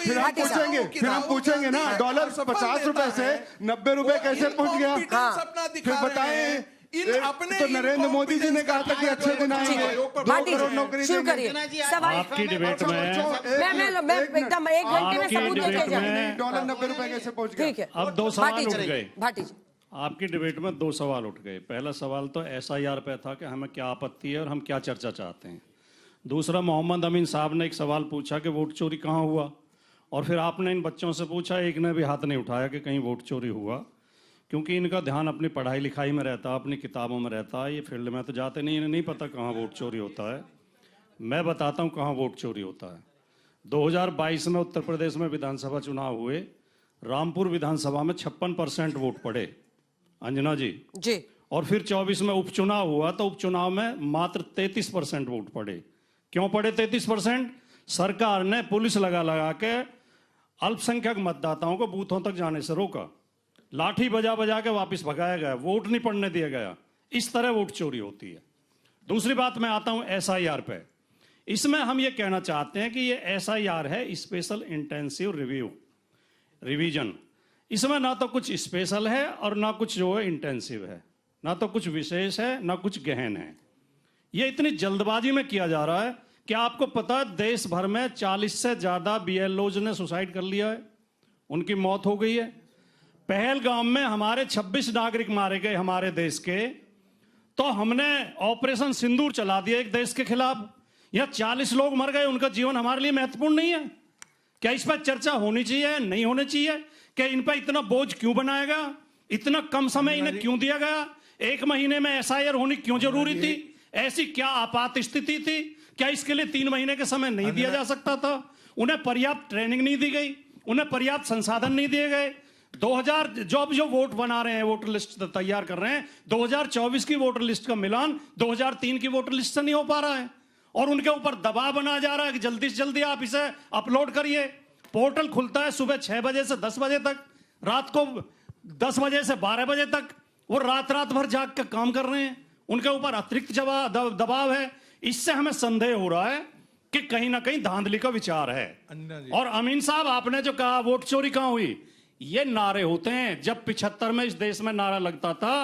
फिर हम पूछेंगे ना, डॉलर 50 रुपए से 90 रुपए कैसे पहुंच गया? फिर बताएं। अपने तो नरेंद्र मोदी जी ने कहा था कि अच्छे दिन आएंगे, 2 करोड़ नौकरी शुरू देंगे। करिए सवाल। आपकी डिबेट में मैं एकदम 1 घंटे में सबूत देके जाऊंगी। डॉलर 90 रुपए कैसे पहुंच गया? ठीक है, अब 2 सवाल उठ गए। भाटी जी, आपकी डिबेट में 2 सवाल उठ गए। पहला सवाल तो SIR पे था कि हमें क्या आपत्ति है और हम क्या चर्चा चाहते हैं। दूसरा, मोहम्मद अमीन साहब ने एक सवाल पूछा कि वोट चोरी कहाँ हुआ, और फिर आपने इन बच्चों से पूछा, एक ने भी हाथ नहीं उठाया कि कहीं वोट चोरी हुआ, क्योंकि इनका ध्यान अपनी पढ़ाई लिखाई में रहता है, अपनी किताबों में रहता है। ये फील्ड में तो जाते नहीं, इन्हें नहीं पता कहाँ वोट चोरी होता है। मैं बताता हूँ कहाँ वोट चोरी होता है। 2022 में उत्तर प्रदेश में विधानसभा चुनाव हुए। रामपुर विधानसभा में 56% वोट पड़े, अंजना जी। और फिर 24 में उपचुनाव हुआ तो उपचुनाव में मात्र 33% वोट पड़े। क्यों पड़े 33%? सरकार ने पुलिस लगा के अल्पसंख्यक मतदाताओं को बूथों तक जाने से रोका, लाठी बजा के वापस भगाया गया, वोट नहीं पड़ने दिया गया। इस तरह वोट चोरी होती है। दूसरी बात, मैं आता हूं SIR पे। इसमें हम ये कहना चाहते हैं कि ये SIR है, स्पेशल इंटेंसिव रिवीजन। इसमें ना तो कुछ स्पेशल है और ना कुछ जो है इंटेंसिव है, ना तो कुछ विशेष है ना कुछ गहन है। ये इतनी जल्दबाजी में किया जा रहा है कि आपको पता है देश भर में 40 से ज्यादा BLOs ने सुसाइड कर लिया है, उनकी मौत हो गई है। पहलगाम में हमारे 26 नागरिक मारे गए हमारे देश के, तो हमने ऑपरेशन सिंदूर चला दिया एक देश के खिलाफ। यह 40 लोग मर गए, उनका जीवन हमारे लिए महत्वपूर्ण नहीं है? क्या इस पर चर्चा होनी चाहिए, नहीं होनी चाहिए? क्या इन पर इतना बोझ क्यों बनाया गया? इतना कम समय इन्हें क्यों दिया गया? 1 महीने में SIR होनी क्यों जरूरी थी? ऐसी क्या आपात स्थिति थी? क्या इसके लिए 3 महीने के समय नहीं दिया जा सकता था? उन्हें पर्याप्त ट्रेनिंग नहीं दी गई, उन्हें पर्याप्त संसाधन नहीं दिए गए। 2000 जो वोट बना रहे हैं, वोटर लिस्ट तैयार कर रहे हैं, 2024 की वोटर लिस्ट का मिलान 2003 की वोटर लिस्ट से नहीं हो पा रहा है, और उनके ऊपर दबाव बनाया जा रहा है कि जल्दी से जल्दी आप इसे अपलोड करिए। पोर्टल खुलता है सुबह 6 बजे से 10 बजे तक, रात को 10 बजे से 12 बजे तक। वो रात भर जाग कर काम कर रहे हैं, उनके ऊपर अतिरिक्त दबाव है। इससे हमें संदेह हो रहा है कि कहीं ना कहीं धांधली का विचार है। और अमीन साहब, आपने जो कहा वोट चोरी कहां हुई, ये नारे होते हैं। जब 75 में इस देश में नारा लगता था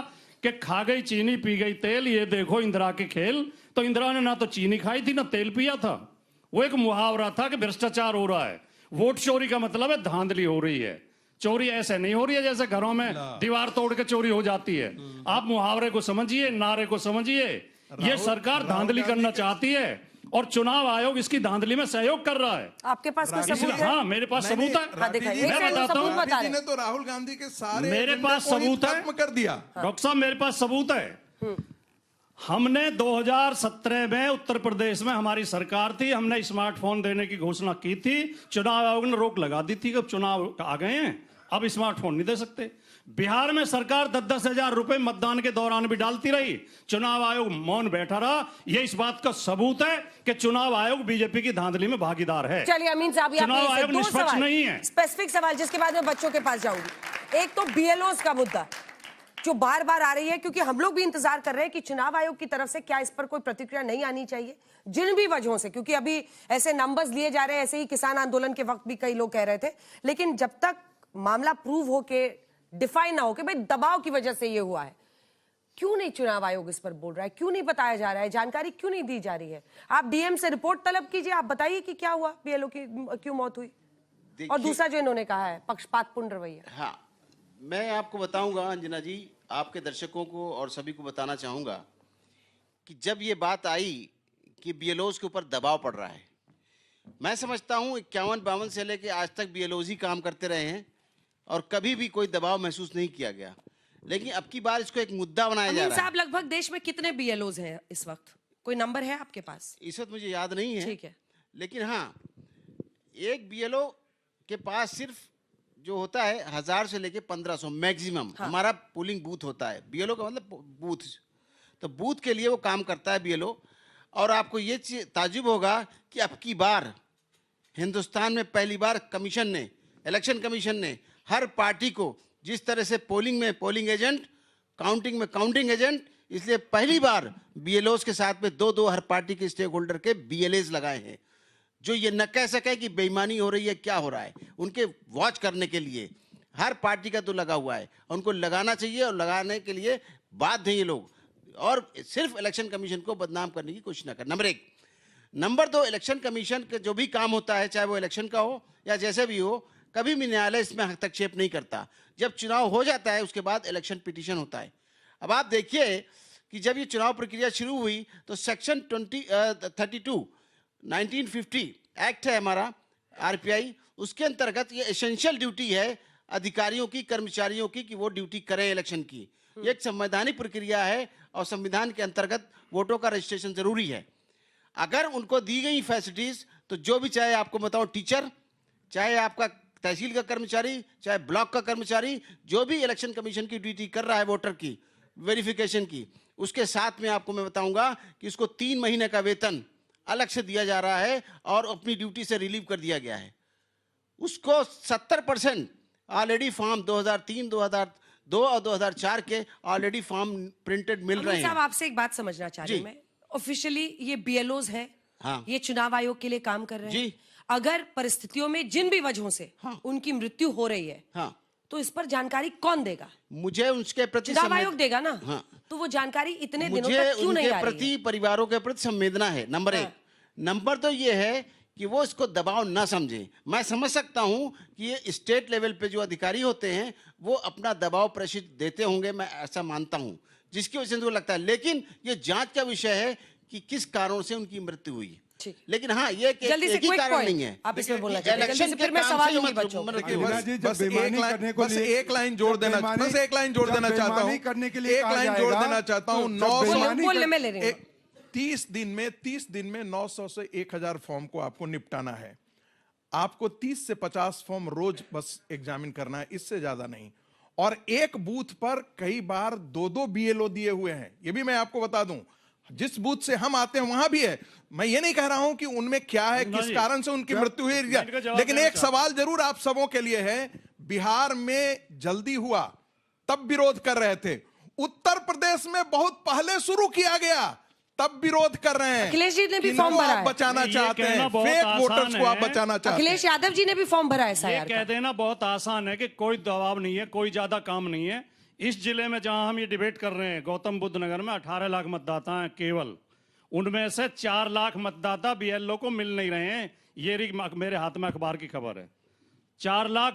कि खा गई चीनी पी गई तेल, ये देखो इंदिरा के खेल, तो इंदिरा ने ना तो चीनी खाई थी ना तेल पिया था। वो एक मुहावरा था कि भ्रष्टाचार हो रहा है। वोट चोरी का मतलब है धांधली हो रही है। चोरी ऐसे नहीं हो रही है जैसे घरों में दीवार तोड़ के चोरी हो जाती है। आप मुहावरे को समझिए, नारे को समझिए। ये सरकार धांधली करना चाहती है और चुनाव आयोग इसकी धांधली में सहयोग कर रहा है। आपके पास कोई सबूत है? हाँ, मेरे पास सबूत है। मैं बताता हूँ, ने तो राहुल गांधी के सारे मेरे पास सबूत है, कर दिया। डॉक्टर साहब मेरे पास सबूत है। हमने 2017 में उत्तर प्रदेश में हमारी सरकार थी, हमने स्मार्टफोन देने की घोषणा की थी। चुनाव आयोग ने रोक लगा दी थी कि अब चुनाव आ गए हैं, अब स्मार्टफोन नहीं दे सकते। बिहार में सरकार 10-10 हजार रुपए मतदान के दौरान भी डालती रही, चुनाव आयोग मौन बैठा रहा। यह इस बात का सबूत है कि चुनाव आयोग बीजेपी की धांधली में भागीदार है। चलिए अमीन साहब, चुनाव आयोग निष्पक्ष नहीं है। स्पेसिफिक सवाल जिसके बाद मैं बच्चों के पास जाऊंगी। एक तो BLOs का मुद्दा जो बार बार आ रही है, क्योंकि हम लोग भी इंतजार कर रहे हैं कि चुनाव आयोग की तरफ से क्या इस पर कोई प्रतिक्रिया नहीं आनी चाहिए, जिन भी वजहों से, क्योंकि अभी ऐसे नंबर्स लिए जा रहे हैं। ऐसे ही किसान आंदोलन के वक्त भी कई लोग कह रहे थे, लेकिन जब तक मामला प्रूव हो के डिफाइन ना हो कि भाई दबाव की वजह से ये हुआ है, क्यों नहीं चुनाव आयोग इस पर बोल रहा है? क्यों नहीं बताया जा रहा है? जानकारी क्यों नहीं दी जा रही है? आप DM से रिपोर्ट तलब कीजिए, आप बताइए कि क्या हुआ, BLO की क्यों मौत हुई। और दूसरा जो इन्होंने कहा है पक्षपातपूर्ण रवैया। हाँ, मैं आपको बताऊंगा अंजना जी, आपके दर्शकों को और सभी को बताना चाहूंगा कि जब ये बात आई कि BLOs के ऊपर दबाव पड़ रहा है, मैं समझता हूं 51-52 से लेकर आज तक BLOs ही काम करते रहे हैं और कभी भी कोई दबाव महसूस नहीं किया गया। लेकिन अब की बार इसको एक मुद्दा बनाया जा रहा है। साहब, लगभग देश में कितने BLOs हैं इस वक्त? कोई नंबर है आपके पास? इस वक्त मुझे याद नहीं है, ठीक है। लेकिन हाँ, एक BLO के पास सिर्फ जो होता है 1000 से लेके 1500 मैक्सिमम हमारा पोलिंग बूथ होता है। BLO का मतलब बूथ, तो बूथ के लिए वो काम करता है BLO। और आपको ये ताजुब होगा कि अब की बार हिंदुस्तान में पहली बार कमीशन ने, इलेक्शन कमीशन ने हर पार्टी को जिस तरह से पोलिंग में पोलिंग एजेंट, काउंटिंग में काउंटिंग एजेंट, इसलिए पहली बार BLOs के साथ में 2-2 हर पार्टी के स्टेक होल्डर के BLAs लगाए हैं। जो ये न कह सके कि बेईमानी हो रही है, क्या हो रहा है, उनके वॉच करने के लिए हर पार्टी का तो लगा हुआ है, उनको लगाना चाहिए और लगाने के लिए बाध्य हैं ये लोग, और सिर्फ इलेक्शन कमीशन को बदनाम करने की कोशिश ना कर। नंबर 1। नंबर 2, इलेक्शन कमीशन का जो भी काम होता है, चाहे वो इलेक्शन का हो या जैसे भी हो, कभी भी न्यायालय इसमें हस्तक्षेप नहीं करता। जब चुनाव हो जाता है उसके बाद इलेक्शन पिटीशन होता है। अब आप देखिए कि जब ये चुनाव प्रक्रिया शुरू हुई तो सेक्शन 32 1950 एक्ट है हमारा आरपीआई, उसके अंतर्गत ये एसेंशियल ड्यूटी है अधिकारियों की, कर्मचारियों की, कि वो ड्यूटी करें इलेक्शन की। ये एक संवैधानिक प्रक्रिया है और संविधान के अंतर्गत वोटों का रजिस्ट्रेशन जरूरी है। अगर उनको दी गई फैसिलिटीज तो जो भी, चाहे आपको बताऊं टीचर, चाहे आपका तहसील का कर्मचारी, चाहे ब्लॉक का कर्मचारी, जो भी इलेक्शन कमीशन की ड्यूटी कर रहा है वोटर की वेरिफिकेशन की, उसके साथ में आपको मैं बताऊंगा कि उसको 3 महीने का वेतन अलग से दिया जा रहा है और अपनी ड्यूटी से रिलीव कर दिया गया है। उसको 70% ऑलरेडी फॉर्म 2003, 2002 और 2004 के ऑलरेडी फॉर्म प्रिंटेड मिल रहे साहब हैं। आपसे एक बात समझना चाह रही हूं मैं, ऑफिशियली ये बीएलओज है, हाँ। ये चुनाव आयोग के लिए काम कर रहे हैं जी। अगर परिस्थितियों में जिन भी वजहों से उनकी मृत्यु हो रही है, हाँ, तो इस पर जानकारी कौन देगा? मुझे उसके प्रति चुनाव आयोग देगा ना। हाँ। तो वो जानकारी इतने दिनों मुझे तक क्यों नहीं उनके आ रही प्रति, है? परिवारों के प्रति संवेदना है, नंबर 1। नंबर 2 ये है कि वो इसको दबाव ना समझें। मैं समझ सकता हूं कि ये स्टेट लेवल पे जो अधिकारी होते हैं वो अपना दबाव प्रेषित देते होंगे, मैं ऐसा मानता हूं, जिसकी वजह से उनको लगता है। लेकिन ये जांच का विषय है कि किस कारणों से उनकी मृत्यु हुई। लेकिन हाँ, ये एक जल्दी से ही क्विक कारण नहीं है। आप इसमें बोलना चाहते हैं, जल्दी से, फिर मैं काम सवाल से लूंगी मत- बच्चों को। देखिए, मीना जी, जब बस बेईमानी करने को बस एक लाइन जोड़ देना चाहता हूँ, बेईमानी करने के लिए एक कहा लाइन जोड़ जाएगा, देना चाहता हूँ। तो जब 900 बेईमानी बोलने में ले रही हूँ। 30 दिन में 900 से 1000 फॉर्म को आपको निपटाना है। आपको 30 से 50 फॉर्म रोज बस एग्जामिन करना है, इससे ज्यादा नहीं। और एक बूथ पर कई बार 2-2 बीएलओ दिए हुए हैं, ये भी मैं आपको बता दूं। जिस बूथ से हम आते हैं वहां भी है। मैं ये नहीं कह रहा हूं कि उनमें क्या है, किस कारण से उनकी मृत्यु हुई, लेकिन एक सवाल जरूर आप सबों के लिए है। बिहार में जल्दी हुआ तब विरोध कर रहे थे, उत्तर प्रदेश में बहुत पहले शुरू किया गया तब विरोध कर रहे हैं। अखिलेश जी ने भी किनको फॉर्म भरा आप है। बचाना ये चाहते कहना हैं, बहुत फेक आसान वोटर्स को आप है। बचाना चाहते हैं। अखिलेश यादव जी ने भी फॉर्म भरा है ये एसआईआर कह का। देना बहुत आसान है कि कोई दबाव नहीं है, कोई ज्यादा काम नहीं है। इस जिले में जहां हम ये डिबेट कर रहे हैं, गौतम बुद्ध नगर में 18 लाख मतदाता हैं केवल, उनमें से 4 लाख मतदाता बीएलओ को मिल नहीं रहे हैं। ये मेरे हाथ में अखबार की खबर है। 4 लाख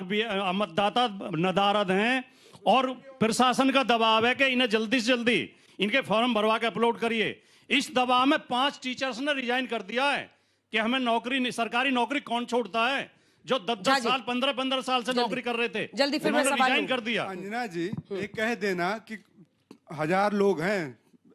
मतदाता नदारद हैं और प्रशासन का दबाव है कि इन्हें जल्दी से जल्दी इनके फॉर्म भरवा के अपलोड करिए। इस दबाव में 5 टीचर्स ने रिजाइन कर दिया है कि हमें नौकरी, सरकारी नौकरी कौन छोड़ता है, जो 10-10 साल 15-15 साल से नौकरी कर रहे थे, जल्दी फिर मैं उन्होंने सवाल रिजाइन लूं। कर दिया। अंजना जी, एक कह देना कि 1000 लोग हैं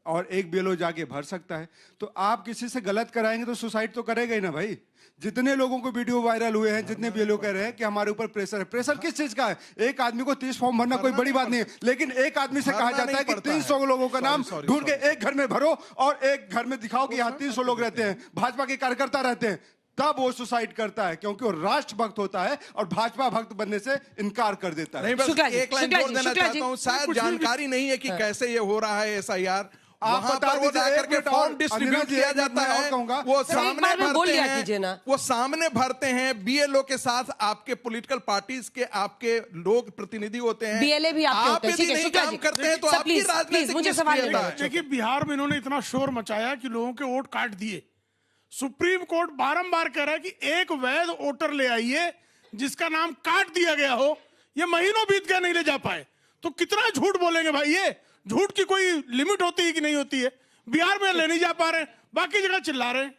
और एक बीएलओ जाके भर सकता है, तो आप किसी से गलत कराएंगे तो सुसाइड तो करेगा ही ना भाई। जितने लोगों को वीडियो वायरल हुए हैं, जितने बीएलओ कह रहे हैं कि हमारे ऊपर प्रेशर है, प्रेशर किस चीज का है? एक आदमी को 30 फॉर्म भरना कोई बड़ी बात नहीं है, लेकिन एक आदमी से कहा जाता है कि 300 लोगों का नाम ढूंढ के एक घर में भरो और एक घर में दिखाओ कि यहाँ 300 लोग रहते हैं, भाजपा के कार्यकर्ता रहते हैं, तब वो सुसाइड करता है, क्योंकि वो राष्ट्रभक्त होता है और भाजपा भक्त बनने से इनकार कर देता है। नहीं, बस शुक्ला जी, एक लाइन शुक्ला जोड़ जी, देना शुक्ला चाहता जी। हूं, शायद जानकारी नहीं है कि कैसे ये हो रहा है एसआईआर। आप वहां बता पर वो दीजिए, जाकर एक के मिनट फॉर्म और, डिस्ट्रीब्यूट अंजना जी, किया एक मिनट जाता मैं और है, कहूंगा। वो सर, एक सामने बार में बोल भरते लिया हैं, कीजिए ना। वो सामने भरते हैं। बीएलओ के साथ आपके पॉलिटिकल पार्टीज के आपके लोग प्रतिनिधि होते हैं, बीएलए भी आपके होते हैं। यदि ठीक है, नहीं शुक्ला काम जी। करते हैं तो सर, आपकी प्लीज, राजनीतिक मुझे सवाल निष्क्रियता लेने है। दो। देखिए, बिहार में इन्होंने इतना शोर मचाया कि लोगों के वोट काट दिए। सुप्रीम कोर्ट बारंबार कह रहा है कि एक वैध वोटर ले आइए जिसका नाम काट दिया गया हो। ये महीनों बीत गया, नहीं ले जा पाए, तो कितना झूठ बोलेंगे भाई? ये झूठ की कोई लिमिट होती है कि नहीं होती है? बिहार में ले नहीं जा पा रहे, बाकी जगह चिल्ला रहे हैं।